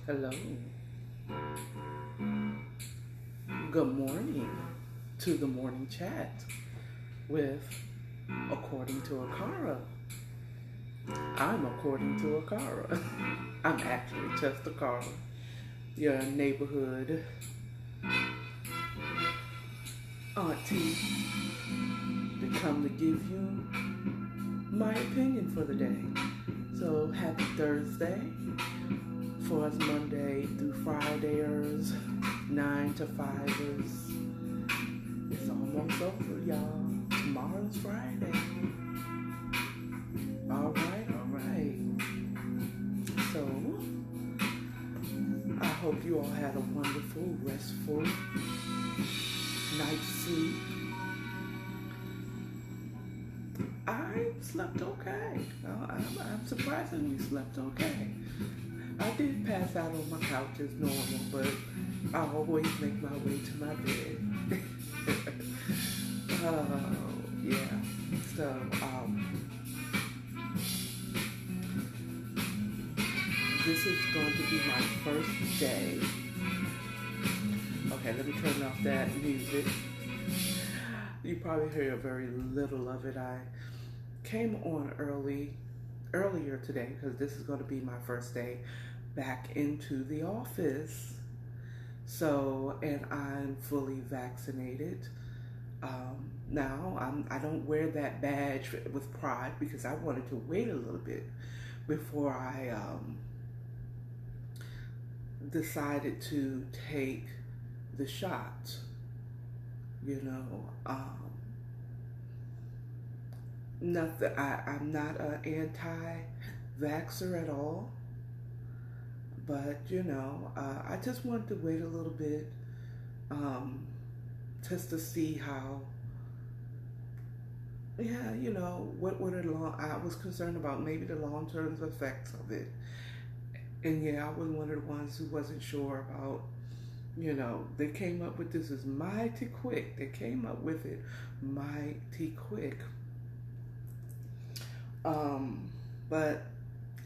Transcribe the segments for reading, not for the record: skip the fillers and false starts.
Hello. Good morning to the morning chat with According to Akara. I'm according to Akara. I'm actually just Akara, your neighborhood auntie to come to give you my opinion for the day. So happy Thursday for us Monday through Fridayers, 9 to 5ers. It's almost over, y'all. Tomorrow's Friday. All right, all right. So, I hope you all had a wonderful, restful night's sleep. I slept okay. I'm surprisingly slept okay. I did pass out on my couch as normal, but I always make my way to my bed. Yeah. So, this is going to be my first day. Okay, let me turn off that music. You probably hear very little of it. I came on earlier today because this is going to be my first day back into the office. So, and I'm fully vaccinated. Now, I don't wear that badge with pride because I wanted to wait a little bit before I decided to take the shot. You know, nothing. I'm not an anti-vaxxer at all, but I just wanted to wait a little bit, just to see how. Yeah, what are I was concerned about maybe the long-term effects of it, and yeah, I was one of the ones who wasn't sure about. They came up with this as mighty quick. They came up with it mighty quick. But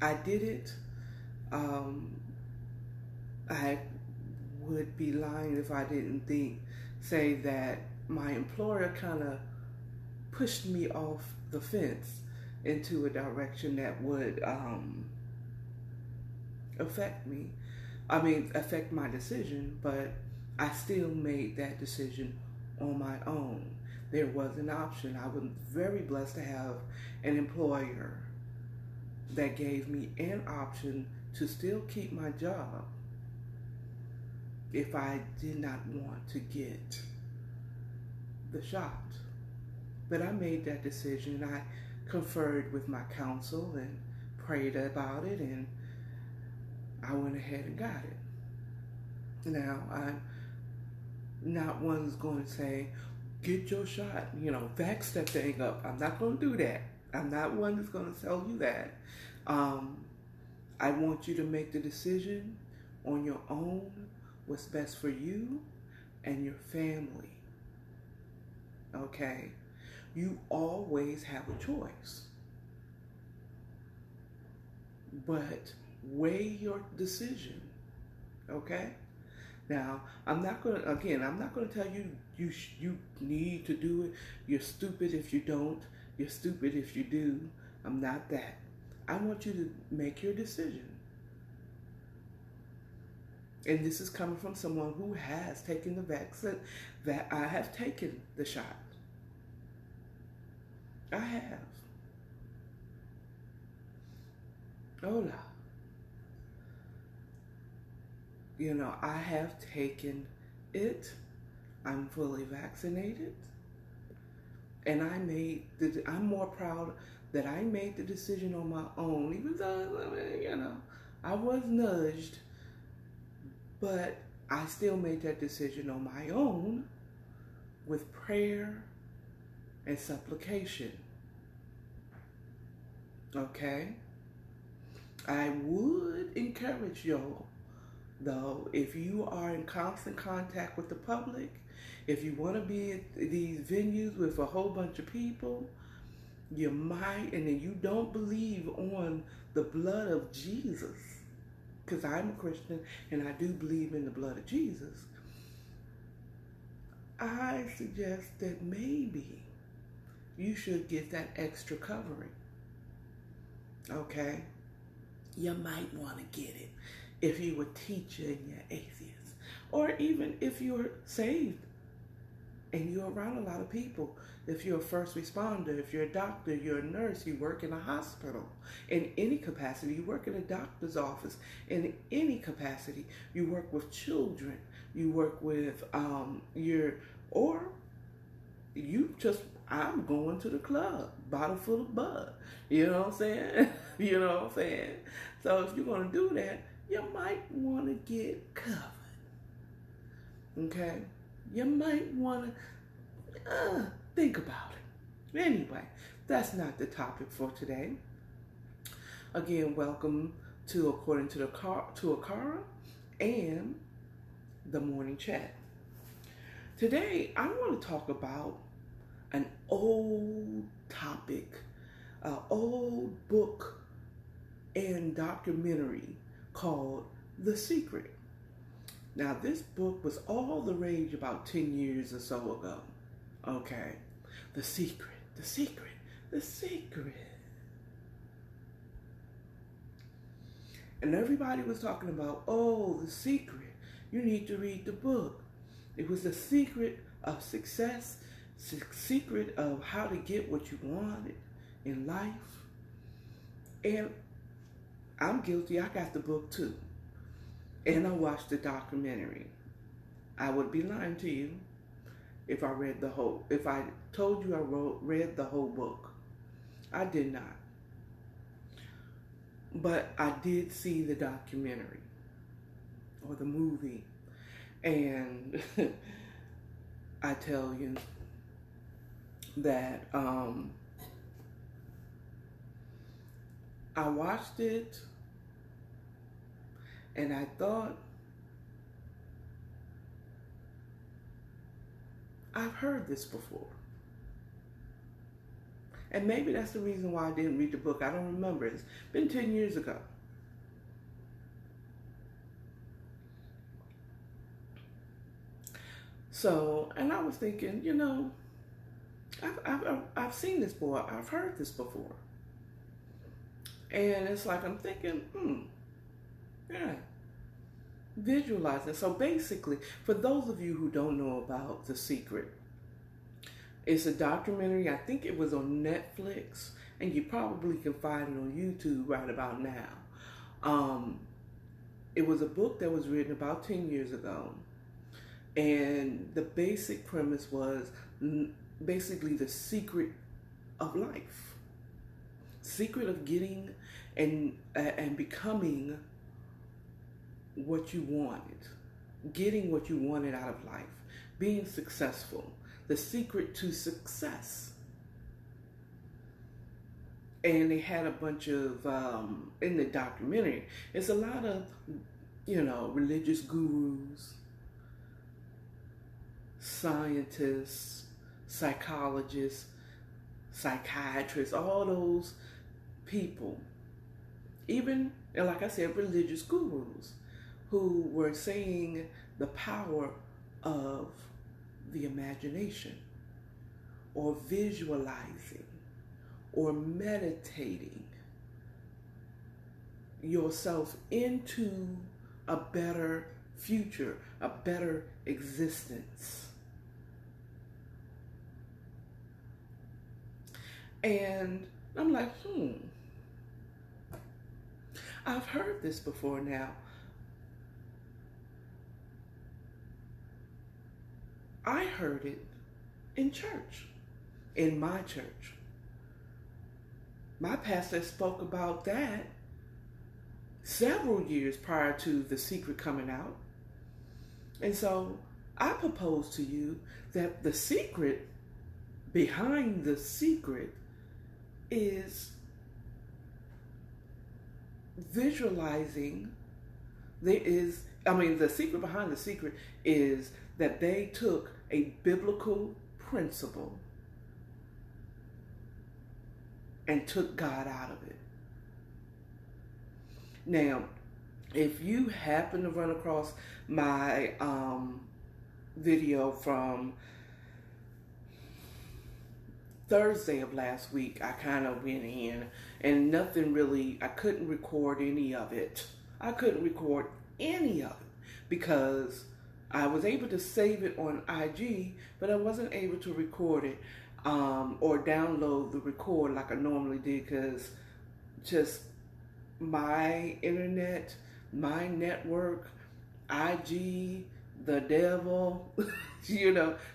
I did it. Um, I would be lying if I didn't say that my employer kind of pushed me off the fence into a direction that would affect me. Affect my decision, but I still made that decision on my own. There was an option. I was very blessed to have an employer that gave me an option to still keep my job if I did not want to get the shot. But I made that decision. I conferred with my counsel and prayed about it, and I went ahead and got it. Now, I'm not one who's going to say, get your shot, vax that thing up. I'm not going to do that. I'm not one that's going to tell you that. I want you to make the decision on your own, what's best for you and your family. Okay? You always have a choice. But weigh your decision. Okay? Now, I'm not going to tell you you need to do it. You're stupid if you don't. You're stupid if you do. I'm not that. I want you to make your decision. And this is coming from someone who has taken the vaccine, that I have taken the shot. I have. Hola. I have taken it. I'm fully vaccinated. And I'm more proud that I made the decision on my own, even though, I was nudged, but I still made that decision on my own with prayer and supplication. Okay? I would encourage y'all, though, if you are in constant contact with the public, if you want to be at these venues with a whole bunch of people, you might, and then you don't believe on the blood of Jesus, because I'm a Christian and I do believe in the blood of Jesus, I suggest that maybe you should get that extra covering. Okay? You might want to get it if you were a teacher and you're atheist, or even if you're saved and you're around a lot of people. If you're a first responder, if you're a doctor, you're a nurse, you work in a hospital in any capacity, you work in a doctor's office in any capacity, you work with children, you work with or you just, I'm going to the club, bottle full of bud. You know what I'm saying? You know what I'm saying? So if you're going to do that, you might want to get covered. Okay? You might want to think about it. Anyway, that's not the topic for today. Again, welcome to According to Akara and the Morning Chat. Today, I want to talk about an old topic, an old book and documentary called The Secret. Now, this book was all the rage about 10 years or so ago. Okay. The Secret, The Secret, The Secret. And everybody was talking about, oh, The Secret. You need to read the book. It was the secret of success, secret of how to get what you wanted in life. And I'm guilty. I got the book too. And I watched the documentary. I would be lying to you if I told you I read the whole book. I did not. But I did see the documentary or the movie. And I tell you that I watched it and I thought, I've heard this before. And maybe that's the reason why I didn't read the book. I don't remember. It's been 10 years ago. So, and I was thinking, you know, I've seen this before. I've heard this before. And it's like I'm thinking, yeah, visualizing. So basically, for those of you who don't know about The Secret, it's a documentary. I think it was on Netflix, and you probably can find it on YouTube right about now. It was a book that was written about 10 years ago. And the basic premise was basically the secret of life. Secret of getting and becoming what you wanted. Getting what you wanted out of life. Being successful. The secret to success. And they had a bunch of, in the documentary, it's a lot of, you know, religious gurus, scientists, psychologists, psychiatrists, all those people, even, and like I said, religious gurus who were saying the power of the imagination, or visualizing, or meditating yourself into a better future, a better existence. And I'm like, I've heard this before now. I heard it in church, in my church. My pastor spoke about that several years prior to The Secret coming out. And so I propose to you that the secret behind The Secret is visualizing. The secret behind The Secret is that they took a biblical principle and took God out of it. Now, If you happen to run across my video from Thursday of last week, I kind of went in and nothing really, I couldn't record any of it. I couldn't record any of it because I was able to save it on IG, but I wasn't able to record it or download the record like I normally did because just my internet, my network, IG, the devil,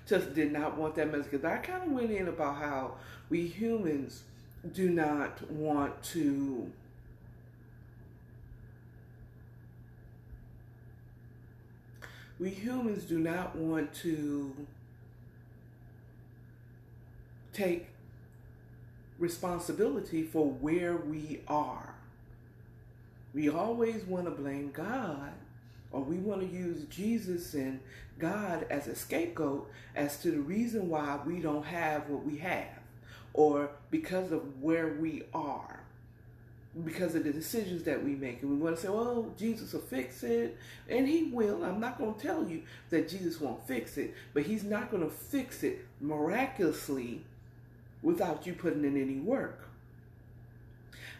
just did not want that message. Because I kind of went in about how we humans do not want to take responsibility for where we are. We always want to blame God, or we want to use Jesus and God as a scapegoat as to the reason why we don't have what we have, or because of where we are, because of the decisions that we make. And we want to say, well, Jesus will fix it, and he will. I'm not going to tell you that Jesus won't fix it, but he's not going to fix it miraculously without you putting in any work.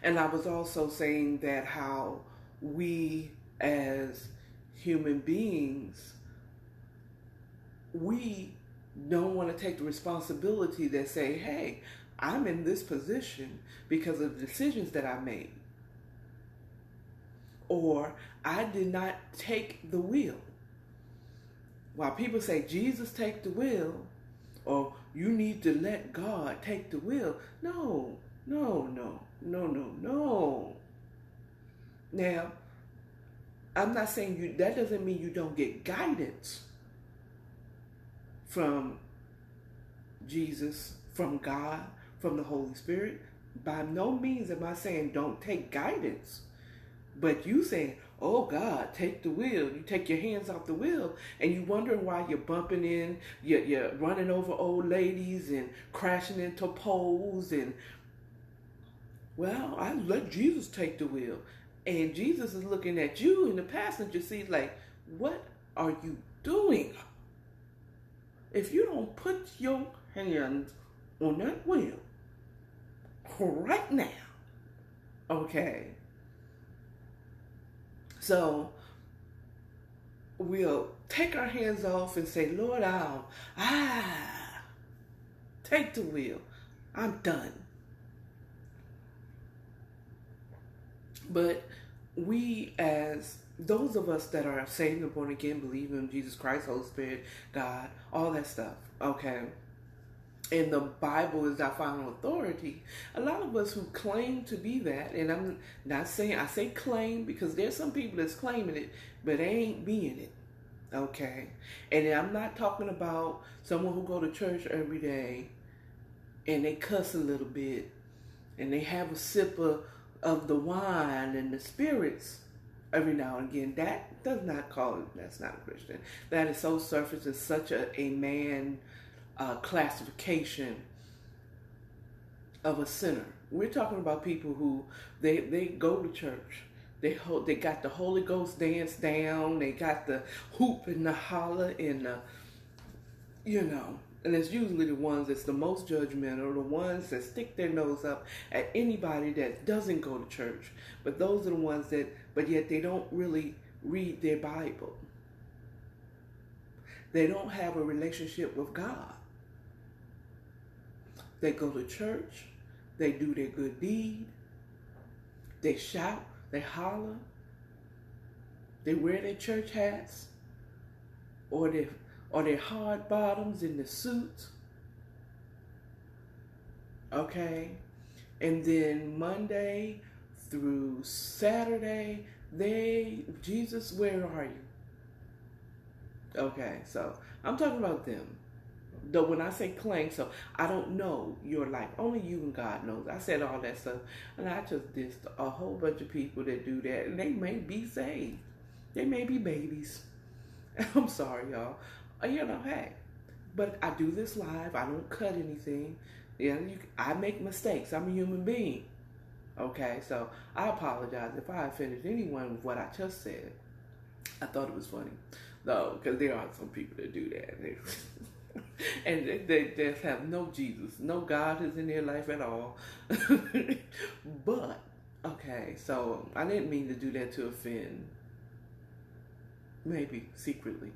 And I was also saying that how we as human beings, we don't want to take the responsibility that say, hey, I'm in this position because of the decisions that I made. Or I did not take the wheel. While people say, Jesus take the wheel, or you need to let God take the wheel. No. Now, I'm not saying that doesn't mean you don't get guidance from Jesus, from God, from the Holy Spirit. By no means am I saying don't take guidance. But you saying, oh God, take the wheel. You take your hands off the wheel and you wondering why you're bumping in, you're running over old ladies and crashing into poles and, well, I let Jesus take the wheel. And Jesus is looking at you in the passenger seat like, what are you doing? If you don't put your hands on that wheel right now, okay? So we'll take our hands off and say, Lord, take the wheel. I'm done. But we, as those of us that are saved and born again, believe in Jesus Christ, Holy Spirit, God, all that stuff, okay? And the Bible is our final authority. A lot of us who claim to be that, and I'm not saying, I say claim because there's some people that's claiming it, but they ain't being it, okay? And I'm not talking about someone who go to church every day and they cuss a little bit and they have a sip of the wine and the spirits every now and again. That does not call it, that's not a Christian. That is so surface and such a man classification of a sinner. We're talking about people who they go to church. They got the Holy Ghost dance down. They got the hoop and the holler and the, and it's usually the ones that's the most judgmental, the ones that stick their nose up at anybody that doesn't go to church. But those are the ones but yet they don't really read their Bible. They don't have a relationship with God. They go to church, they do their good deed, they shout, they holler, they wear their church hats, or their hard bottoms in the suit, okay? And then Monday through Saturday, Jesus, where are you? Okay, so I'm talking about them. Though when I say claim, so I don't know your life. Only you and God knows. I said all that stuff, and I just dissed a whole bunch of people that do that, and they may be saved. They may be babies. I'm sorry, y'all. Hey. But I do this live. I don't cut anything. I make mistakes. I'm a human being. Okay, so I apologize if I offended anyone with what I just said. I thought it was funny, though, because there are some people that do that. And they just have no Jesus, no God is in their life at all. But, okay, so I didn't mean to do that to offend, maybe secretly.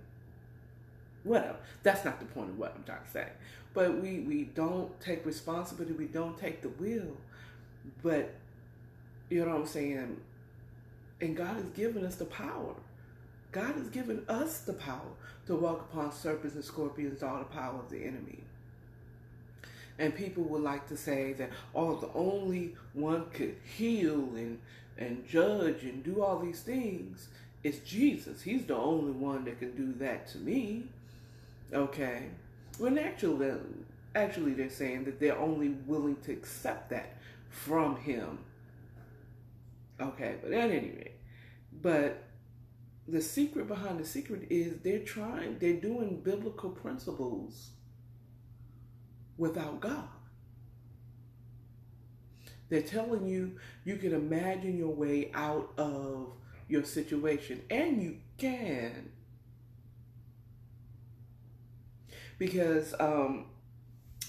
Whatever. That's not the point of what I'm trying to say. But we don't take responsibility, we don't take the will. But, you know what I'm saying? And God has given us the power. God has given us the power to walk upon serpents and scorpions, all the power of the enemy. And people would like to say that, oh, the only one could heal and judge and do all these things is Jesus. He's the only one that can do that to me. Okay. When actually they're saying that they're only willing to accept that from him. Okay, but at any rate. But the secret behind the secret is they're doing biblical principles without God. They're telling you you can imagine your way out of your situation, and you can. Because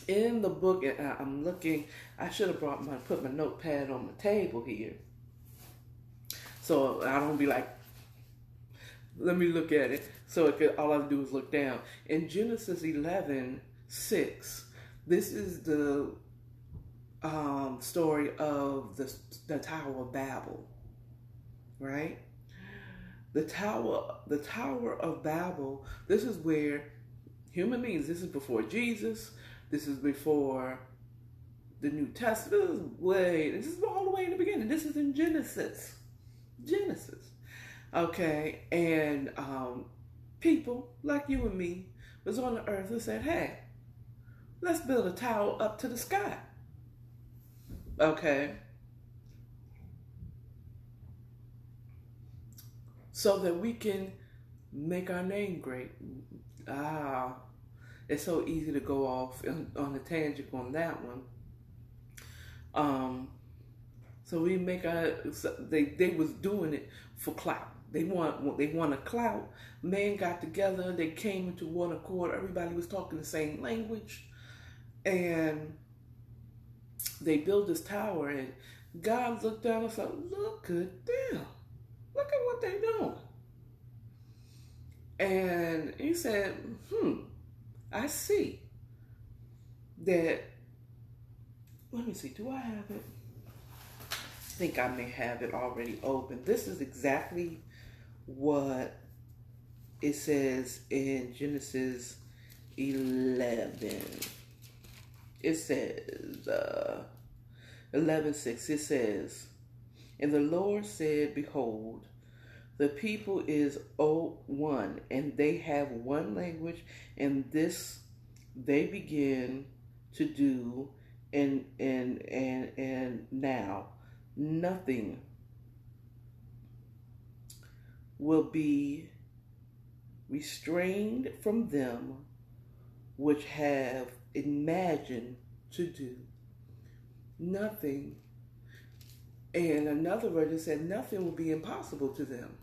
in the book, I'm looking, I should have put my notepad on the table here. So I don't be like, let me look at it. So all I do is look down. In Genesis 11:6, this is the story of the Tower of Babel, right? The Tower of Babel. This is where human beings. This is before Jesus. This is before the New Testament. This is all the way in the beginning. This is in Genesis. Okay, and people like you and me was on the earth and said, hey, let's build a tower up to the sky. Okay. So that we can make our name great. It's so easy to go off on a tangent on that one. So we make they was doing it for clout. They want a clout. Men got together. They came into one accord. Everybody was talking the same language, and they built this tower. And God looked down and said, "Look at them. Look at what they're doing." And he said, I see that. Let me see. Do I have it? I think I may have it already open. This is exactly what it says in Genesis 11. It says 11:6. It says, "And the Lord said, Behold, the people is one, and they have one language, and this they begin to do, and now nothing will be restrained from them which have imagined to do." Nothing. And another version said, nothing will be impossible to them.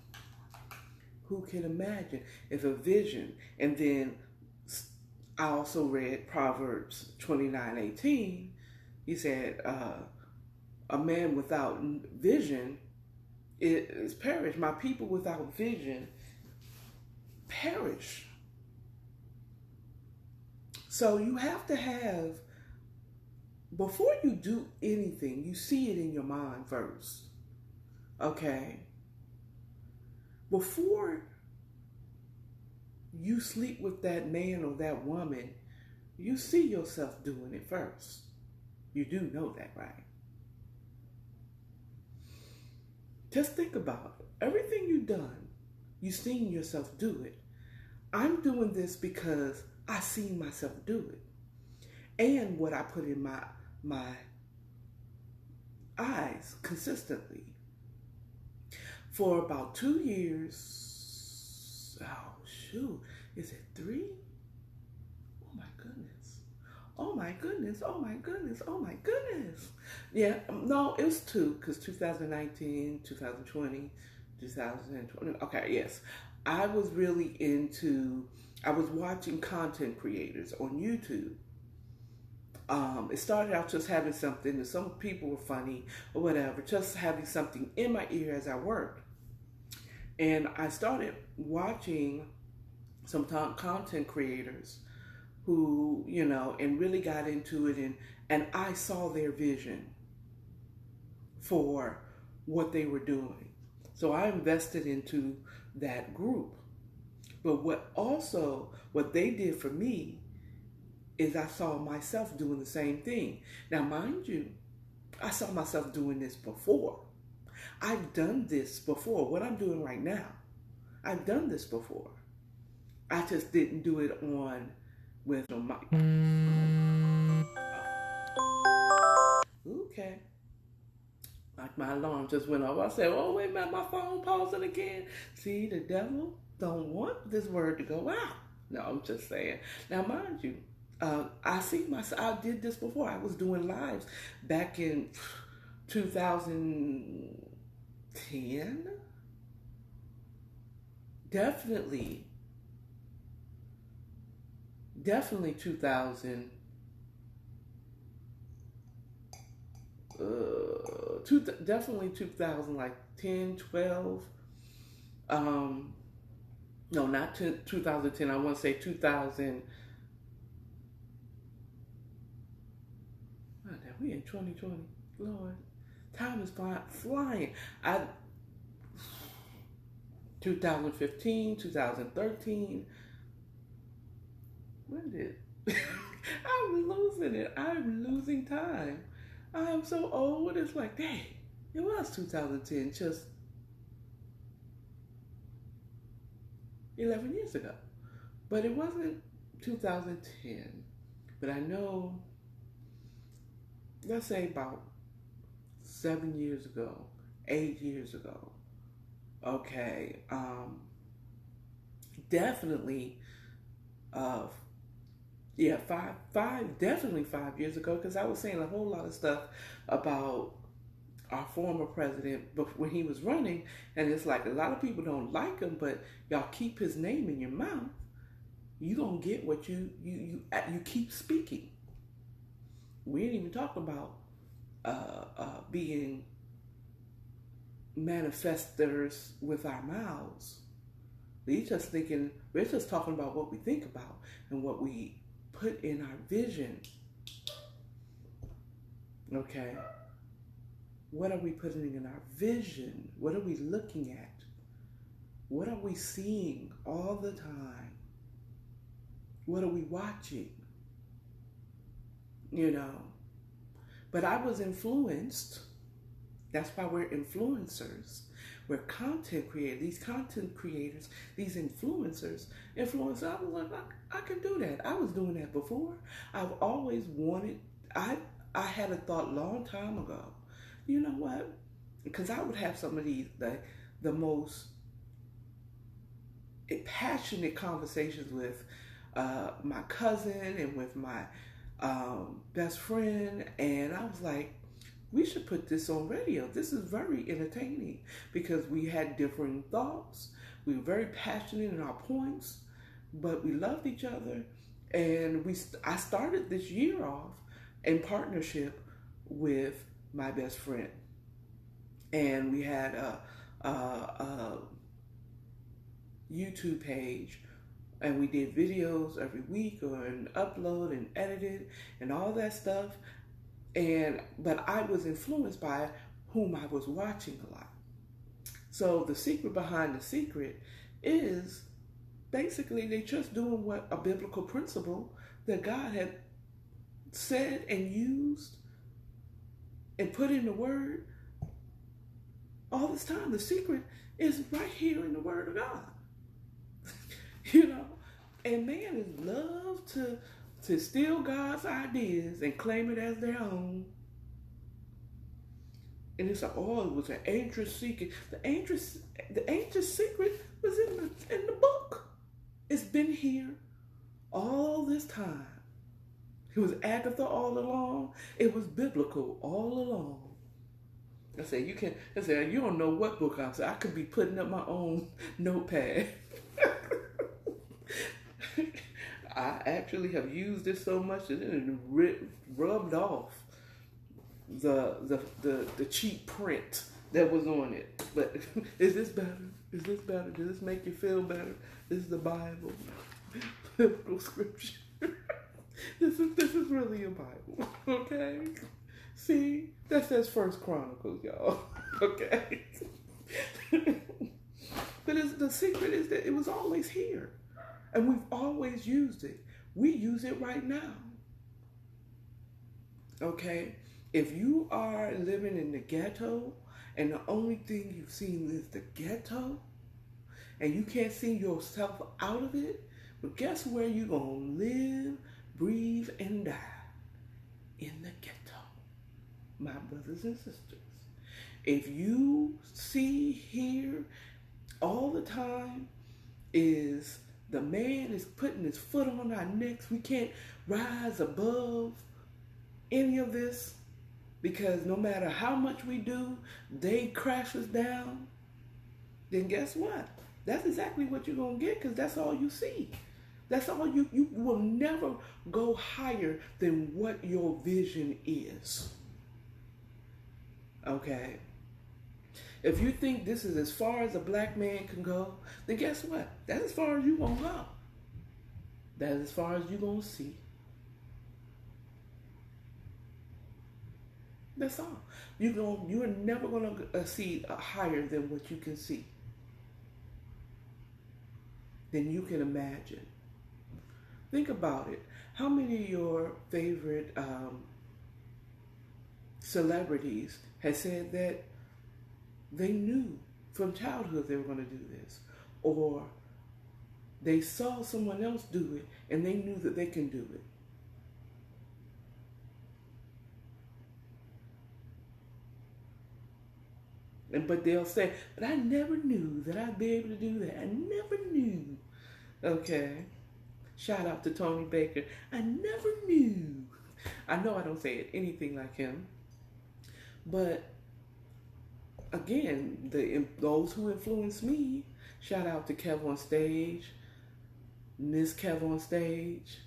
Who can imagine? If a vision, and then I also read Proverbs 29:18. He said, a man without vision is perish. My people without vision perish. So you have to have, before you do anything, you see it in your mind first. Okay? Before you sleep with that man or that woman, you see yourself doing it first. You do know that, right? Just think about it. Everything you've done, you've seen yourself do it. I'm doing this because I seen myself do it. And what I put in my eyes consistently. For about 2 years, is it 3? Oh my goodness. Oh my goodness, oh my goodness, oh my goodness. Yeah, no, it was two, because 2019, 2020, 2020. Okay, yes. I was really into, I was watching content creators on YouTube. It started out just having something, and some people were funny or whatever, just having something in my ear as I worked. And I started watching some content creators who, and really got into it, and I saw their vision for what they were doing. So I invested into that group. But what they did for me is I saw myself doing the same thing. Now, mind you, I saw myself doing this before. I've done this before. What I'm doing right now, I've done this before. I just didn't do it with no mic. Okay. Like my alarm just went off. I said, oh, wait a minute, my phone pausing again. See, the devil don't want this word to go out. No, I'm just saying. Now, mind you, I did this before. I was doing lives back in 2010. Definitely 2000. Definitely 2000, like 10, 12. No, not 2010. I want to say 2000. Oh, we in 2020. Lord, time is flying. 2015, 2013. When did I'm losing it? I'm losing time. I'm so old. It's like, dang, it was 2010, just 11 years ago. But it wasn't 2010. But I know, let's say about 7 years ago, 8 years ago. Okay, definitely, definitely 5 years ago, because I was saying a whole lot of stuff about our former president when he was running, and it's like a lot of people don't like him, but y'all keep his name in your mouth, you gonna get what you keep speaking. We ain't even talking about being manifestors with our mouths. We're just talking about what we think about and what we put in our vision. Okay? What are we putting in our vision? What are we looking at? What are we seeing all the time? What are we watching? But I was influenced. That's why we're influencers. We're content creators. These content creators, these influencers. I was like, I can do that. I was doing that before. I've always wanted, I had a thought long time ago. You know what? Because I would have some of the most passionate conversations with my cousin and with my best friend. And I was like, we should put this on radio. This is very entertaining, because we had differing thoughts. We were very passionate in our points, but we loved each other. And I started this year off in partnership with my best friend. And we had a YouTube page, and we did videos every week, and upload and edited and all that stuff. But I was influenced by whom I was watching a lot. So the secret behind the secret is basically they're just doing what a biblical principle that God had said and used and put in the Word all this time. The secret is right here in the Word of God. And man is love to steal God's ideas and claim it as their own. And it was an ancient secret. The ancient secret was in the book. It's been here all this time. It was Agatha all along. It was biblical all along. I said, I said, you don't know what book I'm saying. I could be putting up my own notepad. I actually have used it so much that it rubbed off the cheap print that was on it. But is this better? Is this better? Does this make you feel better? This is the Bible. Biblical scripture. This is really a Bible. Okay? See? That says First Chronicles, y'all. Okay? But the secret is that it was always here. And we've always used it. We use it right now. Okay? If you are living in the ghetto and the only thing you've seen is the ghetto and you can't see yourself out of it, but guess where you're going to live, breathe, and die? In the ghetto. My brothers and sisters. If you see here all the time is the man is putting his foot on our necks, we can't rise above any of this because no matter how much we do, they crash us down, then guess what? That's exactly what you're going to get because that's all you see. That's all you will never go higher than what your vision is. Okay? If you think this is as far as a black man can go, then guess what? That's as far as you're going to go. That's as far as you're going to see. That's all. You're never going to see higher than what you can see. Than you can imagine. Think about it. How many of your favorite celebrities have said that they knew from childhood they were going to do this? Or they saw someone else do it and they knew that they can do it. But they'll say, but I never knew that I'd be able to do that. I never knew. Okay. Shout out to Tony Baker. I never knew. I know I don't say anything like him. But again, those who influence me, shout out to Kev on Stage, Miss Kev on Stage,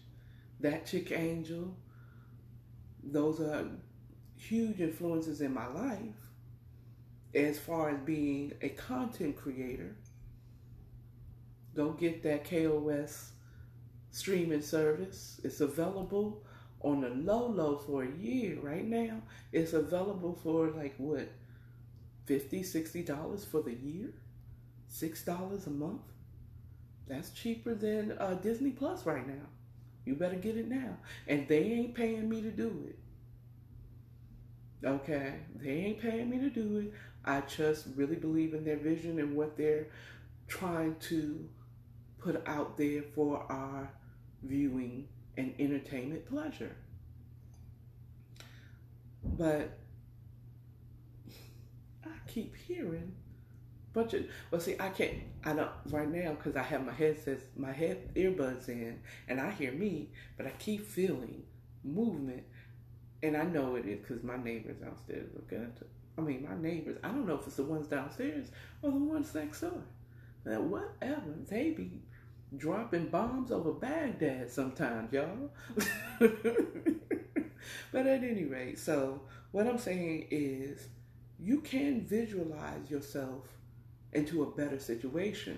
That Chick Angel. Those are huge influences in my life as far as being a content creator. Go get that KOS streaming service. It's available on the low for a year right now. It's available for like what, $50, $60 for the year? $6 a month? That's cheaper than Disney Plus right now. You better get it now. And they ain't paying me to do it. Okay? They ain't paying me to do it. I just really believe in their vision and what they're trying to put out there for our viewing and entertainment pleasure. But I keep hearing bunch of, well, see, I don't right now because I have my earbuds in and I hear me, but I keep feeling movement, and I know it is because my neighbors downstairs look at it. I mean, my neighbors, I don't know if it's the ones downstairs or the ones next door. Now, whatever, they be dropping bombs over Baghdad sometimes, y'all. But at any rate, so what I'm saying is you can visualize yourself into a better situation.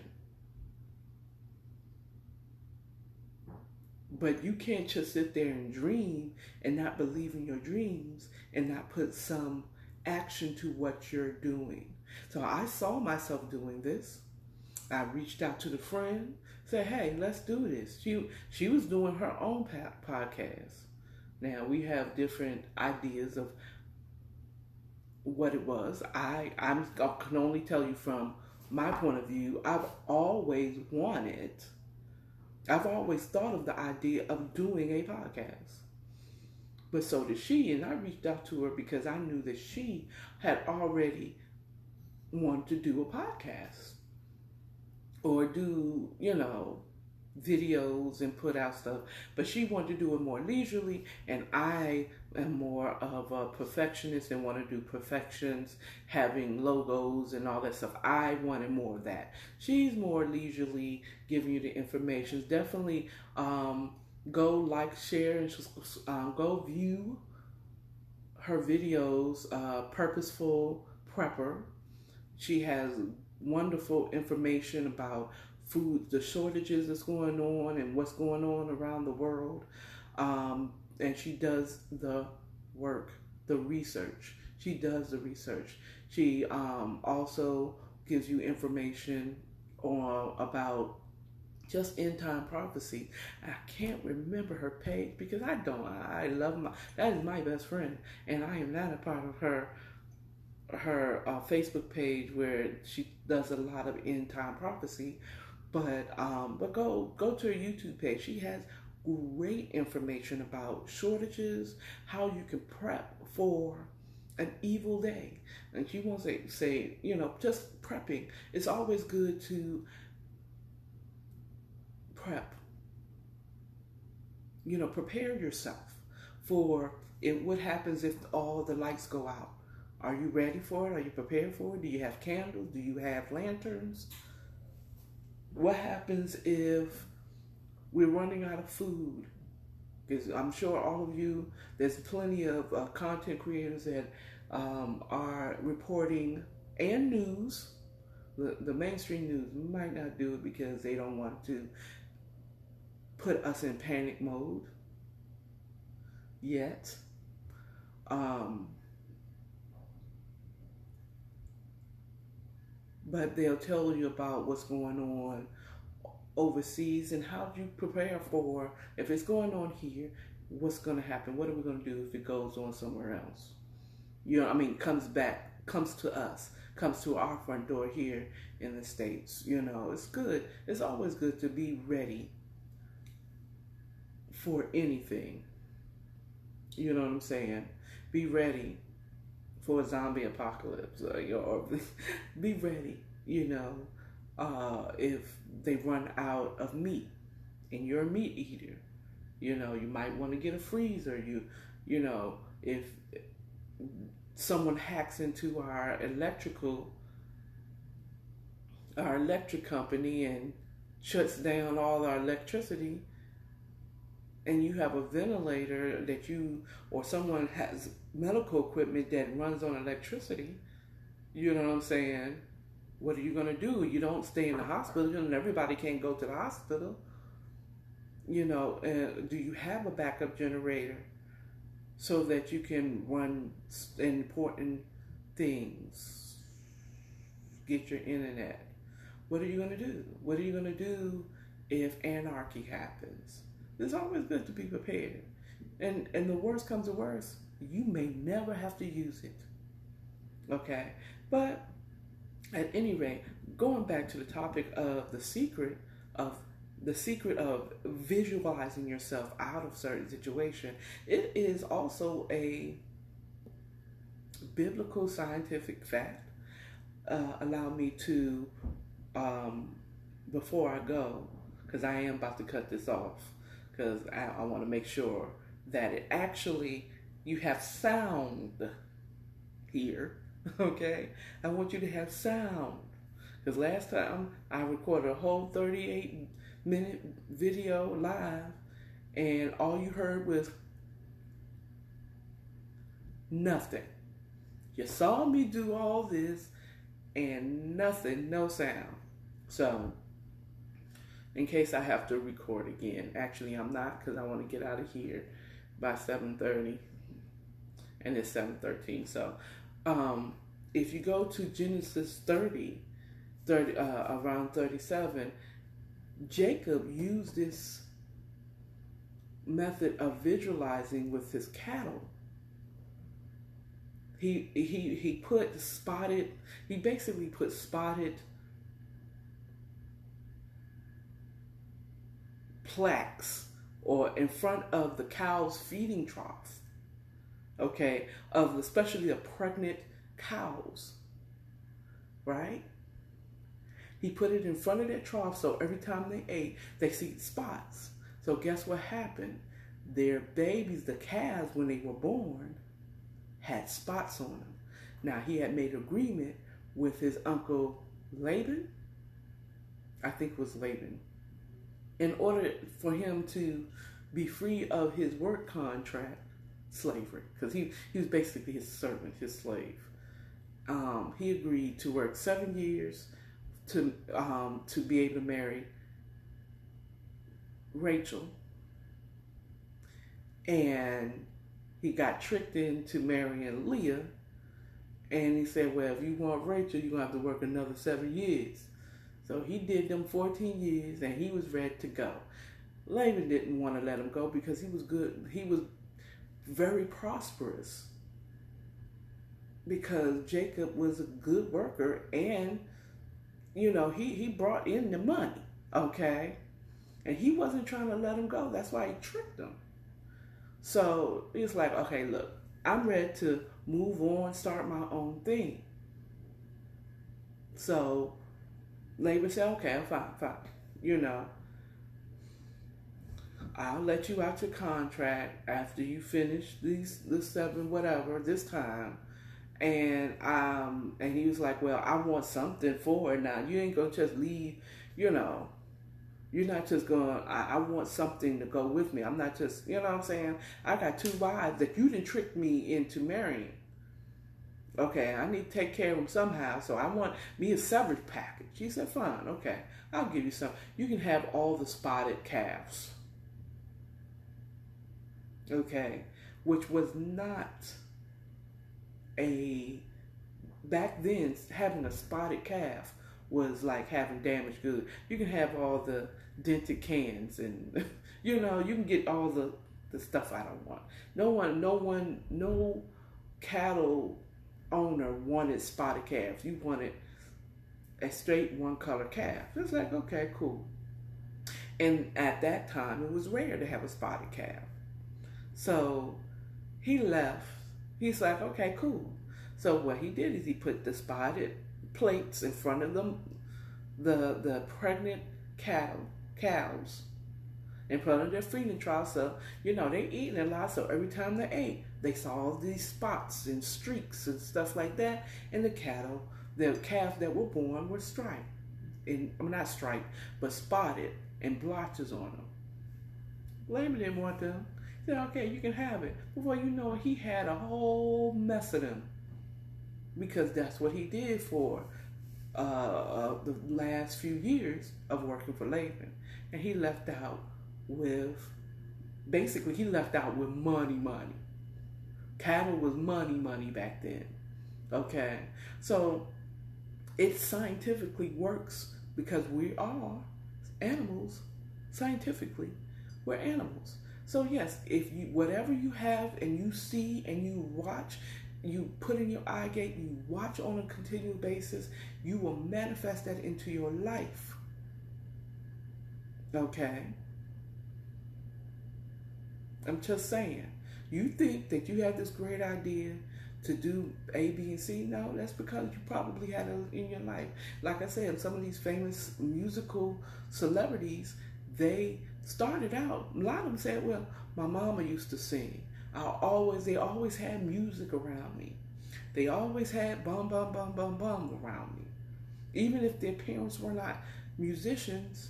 But you can't just sit there and dream and not believe in your dreams and not put some action to what you're doing. So I saw myself doing this. I reached out to the friend, said, hey, let's do this. She was doing her own podcast. Now, we have different ideas of what it was. I can only tell you from my point of view, I've always thought of the idea of doing a podcast. But so did she, and I reached out to her because I knew that she had already wanted to do a podcast. Or do, videos and put out stuff, but she wanted to do it more leisurely, and I am more of a perfectionist and want to do perfections, having logos and all that stuff. I wanted more of that. She's more leisurely, giving you the information. Definitely go like, share, and go view her videos. Purposeful Prepper. She has wonderful information about food, the shortages that's going on and what's going on around the world. And she does the work, the research. She does the research. She also gives you information about just end time prophecy. I can't remember her page because I don't. I love that is my best friend, and I am not a part of her Facebook page where she does a lot of end time prophecy. But go to her YouTube page. She has great information about shortages, how you can prep for an evil day. And she wants to say, just prepping. It's always good to prep. Prepare yourself for what happens if all the lights go out. Are you ready for it? Are you prepared for it? Do you have candles? Do you have lanterns? What happens if we're running out of food? Because I'm sure all of you, there's plenty of content creators that are reporting, and news. The mainstream news might not do it because they don't want to put us in panic mode yet. But they'll tell you about what's going on overseas and how you prepare for, if it's going on here, what's going to happen? What are we going to do if it goes on somewhere else? Comes to us, comes to our front door here in the States. It's good. It's always good to be ready for anything. You know what I'm saying? Be ready for a zombie apocalypse, or be ready, if they run out of meat and you're a meat eater, you might want to get a freezer. If someone hacks into our electric company and shuts down all our electricity, and you have a ventilator or someone has medical equipment that runs on electricity, you know what I'm saying? What are you going to do? You don't stay in the hospital, and everybody can't go to the hospital. Do you have a backup generator so that you can run important things? Get your internet. What are you going to do? What are you going to do if anarchy happens? It's always good to be prepared. And the worst comes to worst, you may never have to use it. Okay? But at any rate, going back to the topic of the secret of visualizing yourself out of certain situation, it is also a biblical scientific fact. Allow me to, before I go, because I am about to cut this off, because I want to make sure that it actually, you have sound here, okay? I want you to have sound. Because last time I recorded a whole 38-minute video live, and all you heard was nothing. You saw me do all this, and nothing, no sound. So, in case I have to record again. Actually, I'm not, because I want to get out of here by 7:30, and it's 7:13. So, if you go to Genesis 30, around 37, Jacob used this method of visualizing with his cattle. He basically put spotted plaques or in front of the cow's feeding trough, okay, of especially the pregnant cows, right? He put it in front of their trough so every time they ate, they see spots. So guess what happened? Their babies, the calves, when they were born, had spots on them. Now, he had made agreement with his uncle Laban, I think it was Laban, in order for him to be free of his work contract, slavery, because he was basically his servant, his slave. He agreed to work 7 years to be able to marry Rachel, and he got tricked into marrying Leah. And he said, well, if you want Rachel, you're going to have to work another 7 years. So he did them 14 years, and he was ready to go. Laban didn't want to let him go because he was good. He was very prosperous because Jacob was a good worker, and, you know, he brought in the money, okay? And he wasn't trying to let him go. That's why he tricked him. So he's like, okay, look, I'm ready to move on, start my own thing. So Laban said, okay, fine. You know, I'll let you out your contract after you finish this 7 whatever this time. And he was like, well, I want something for it now. You ain't gonna just leave, you know. You're not just going, I want something to go with me. I'm not just, you know what I'm saying? I got 2 wives that you didn't trick me into marrying. Okay, I need to take care of them somehow, so I want me a severance package. He said, fine, okay, I'll give you some. You can have all the spotted calves. Okay, which was not back then, having a spotted calf was like having damaged goods. You can have all the dented cans and, you know, you can get all the stuff I don't want. No cattle owner wanted spotted calves. You wanted a straight one color calf. It's like, okay, cool. And at that time, it was rare to have a spotted calf. So he left. He's like, okay, cool. So what he did is he put the spotted plates in front of them, the pregnant cows in front of their feeding trough. So, you know, they eating a lot. So every time they ate, they saw all these spots and streaks and stuff like that. And the calves that were born were striped. Not striped, but spotted and blotches on them. Laban didn't want them. He said, okay, you can have it. Before you know it, he had a whole mess of them. Because that's what he did for the last few years of working for Laban. And he left out with money. Cattle was money back then. Okay? So it scientifically works because we are animals. Scientifically, we're animals. So yes, if you, whatever you have and you see and you watch, you put in your eye gate, you watch on a continual basis, you will manifest that into your life. Okay? I'm just saying. You think that you have this great idea to do A, B, and C? No, that's because you probably had it in your life. Like I said, some of these famous musical celebrities, they started out, a lot of them said, well, my mama used to sing. They always had music around me. They always had bum, bum, bum, bum, bum around me. Even if their parents were not musicians,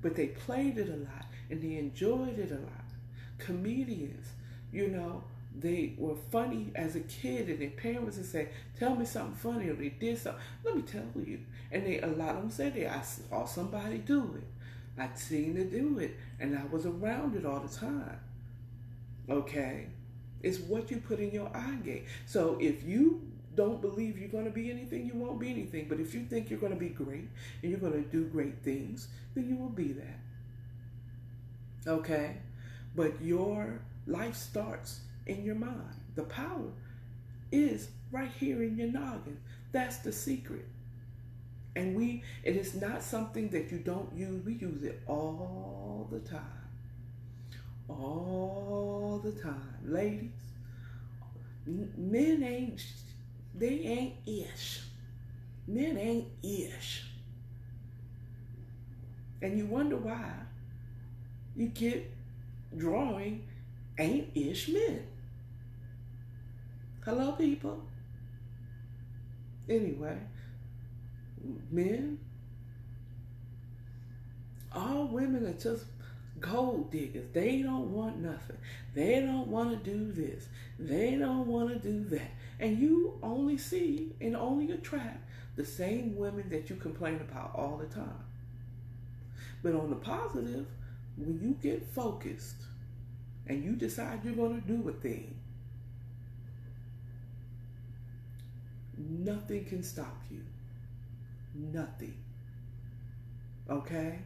but they played it a lot and they enjoyed it a lot. Comedians, you know, they were funny as a kid and their parents would say, tell me something funny, or they did something. Let me tell you. And a lot of them said, I saw somebody do it. I'd seen it do it, and I was around it all the time. Okay? It's what you put in your eye gate. So if you don't believe you're going to be anything, you won't be anything. But if you think you're going to be great and you're going to do great things, then you will be that. Okay? But your life starts in your mind. The power is right here in your noggin. That's the secret. And it is not something that you don't use. We use it all the time. All the time. Ladies, men ain't ish. Men ain't ish. And you wonder why you get drawing ain't ish men. Hello, people. Anyway, men, all women are just gold diggers. They don't want nothing. They don't want to do this. They don't want to do that. And you only see and only attract the same women that you complain about all the time. But on the positive, when you get focused and you decide you're going to do a thing, nothing can stop you. Nothing. Okay?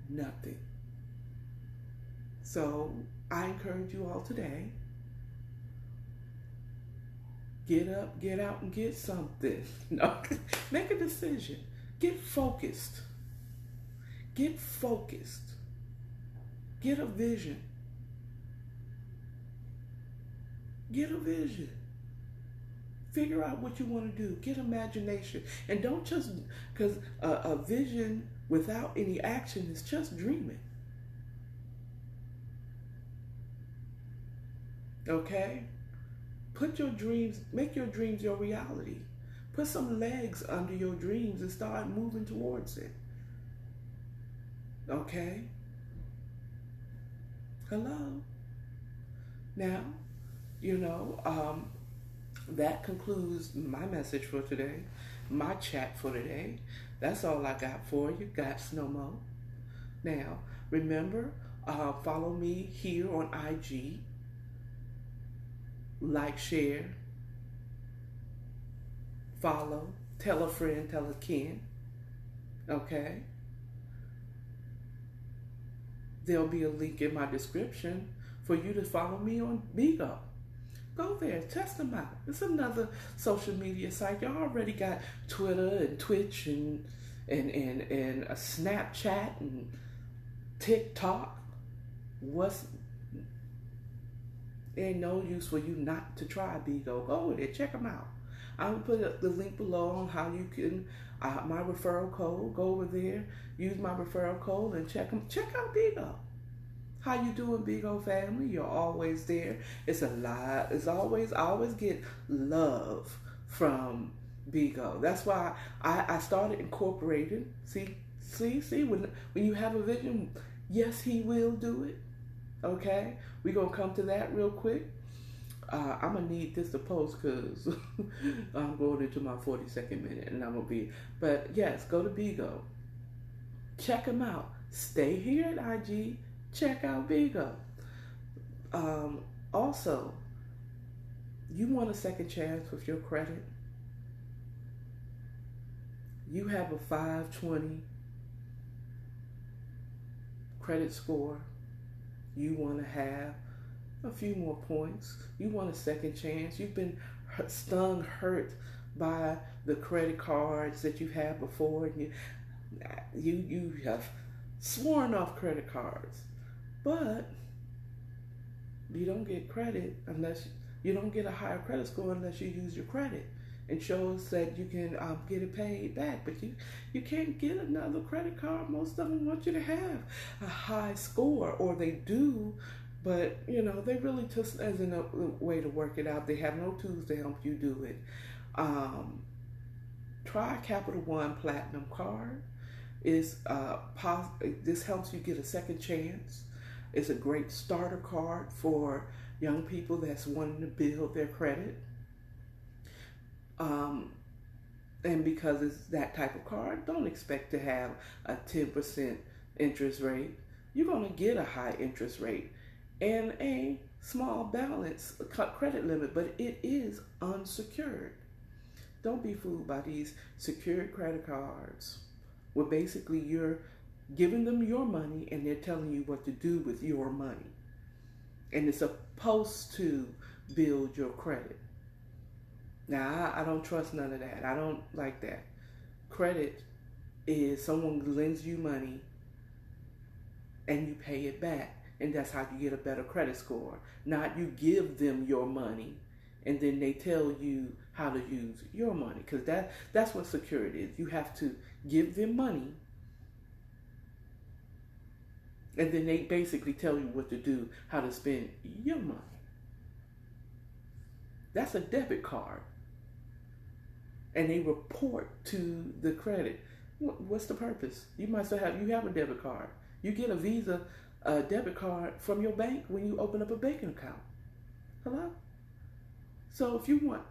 Nothing. So I encourage you all today, get up, get out, and get something. No, make a decision. Get focused. Get focused. Get a vision. Get a vision. Figure out what you want to do. Get imagination. And don't just, because a vision without any action is just dreaming. Okay? Put your dreams, make your dreams your reality. Put some legs under your dreams and start moving towards it. Okay? Hello? Now, that concludes my message for today, my chat for today. That's all I got for you. Got no more. Now, remember, follow me here on IG. Like, share, follow, tell a friend, tell a kin. Okay? There'll be a link in my description for you to follow me on Bigo. Go there, test them out. It's another social media site. Y'all already got Twitter and Twitch and a Snapchat and TikTok. Ain't no use for you not to try Bigo. Go over there, check them out. I will put the link below on how you can, my referral code. Go over there, use my referral code and check out Bigo. How you doing, Bigo family? You're always there. It's a lot. I always get love from Bigo. That's why I started incorporating. See, when you have a vision, yes, he will do it. Okay? We're going to come to that real quick. I'm going to need this to post because I'm going into my 42nd minute and I'm going to be. But yes, go to Bigo. Check them out. Stay here at IG. Check out Bigo. Also, you want a second chance with your credit? You have a 520 credit score. You want to have a few more points. You want a second chance. You've been hurt by the credit cards that you had before, and you have sworn off credit cards. But you don't get credit unless you don't get a higher credit score unless you use your credit. It shows that you can get it paid back, but you can't get another credit card. Most of them want you to have a high score, or they do, but they really just as a way to work it out. They have no tools to help you do it. Try Capital One Platinum card. This helps you get a second chance. It's a great starter card for young people that's wanting to build their credit. And because it's that type of card, don't expect to have a 10% interest rate. You're going to get a high interest rate and a small balance credit limit, but it is unsecured. Don't be fooled by these secured credit cards where basically you're giving them your money and they're telling you what to do with your money. And it's supposed to build your credit. Now, I don't trust none of that. I don't like that. Credit is someone lends you money and you pay it back. And that's how you get a better credit score. Not you give them your money and then they tell you how to use your money, because that's what security is. You have to give them money, and then they basically tell you what to do, how to spend your money. That's a debit card, and they report to the credit. What's the purpose? You might still have a debit card. You get a Visa debit card from your bank when you open up a banking account. Hello? So if you want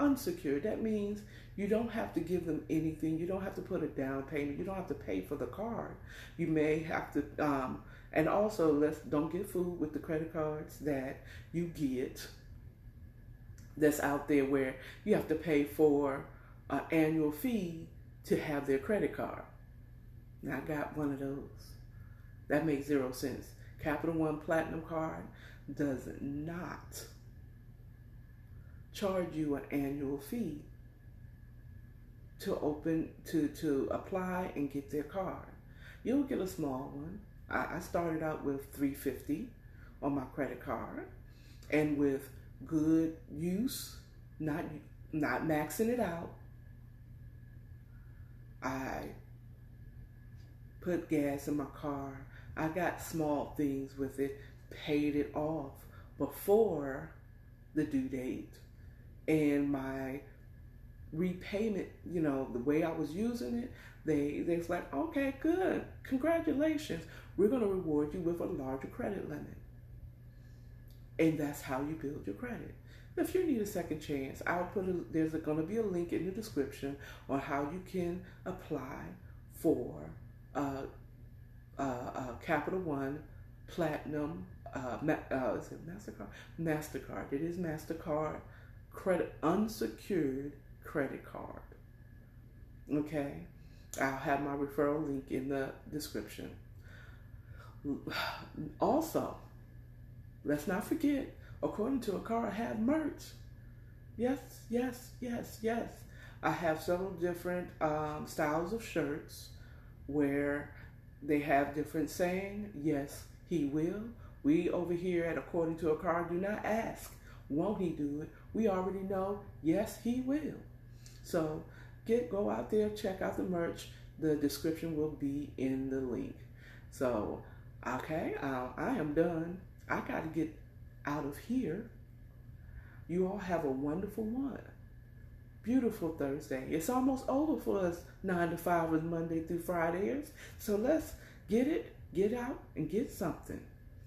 unsecured, that means you don't have to give them anything. You don't have to put a down payment. You don't have to pay for the card. You may have to, and also don't get fooled with the credit cards that you get that's out there where you have to pay for an annual fee to have their credit card. Now, I got one of those. That makes 0 sense. Capital One Platinum Card does not charge you an annual fee to apply and get their card. You'll get a small one. I started out with $350 on my credit card, and with good use, not maxing it out, I put gas in my car. I got small things with it, paid it off before the due date. And my repayment, the way I was using it, they was like, okay, good, congratulations. We're going to reward you with a larger credit limit. And that's how you build your credit. If you need a second chance, there's going to be a link in the description on how you can apply for Capital One Platinum, is it MasterCard? MasterCard. It is MasterCard unsecured credit card. Okay? I'll have my referral link in the description. Also, let's not forget, according to Akara, I have merch. Yes. I have several different styles of shirts where they have different saying, yes, he will. We over here at According to Akara do not ask, won't he do it? We already know, yes, he will. So go out there, check out the merch. The description will be in the link. So, okay, I am done. I got to get out of here. You all have a wonderful one. Beautiful Thursday. It's almost over for us 9 to 5 with Monday through Fridays. So let's get out and get something.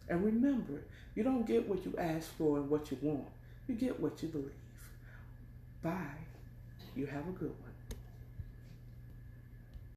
And remember, you don't get what you ask for and what you want. You get what you believe. Bye. You have a good one.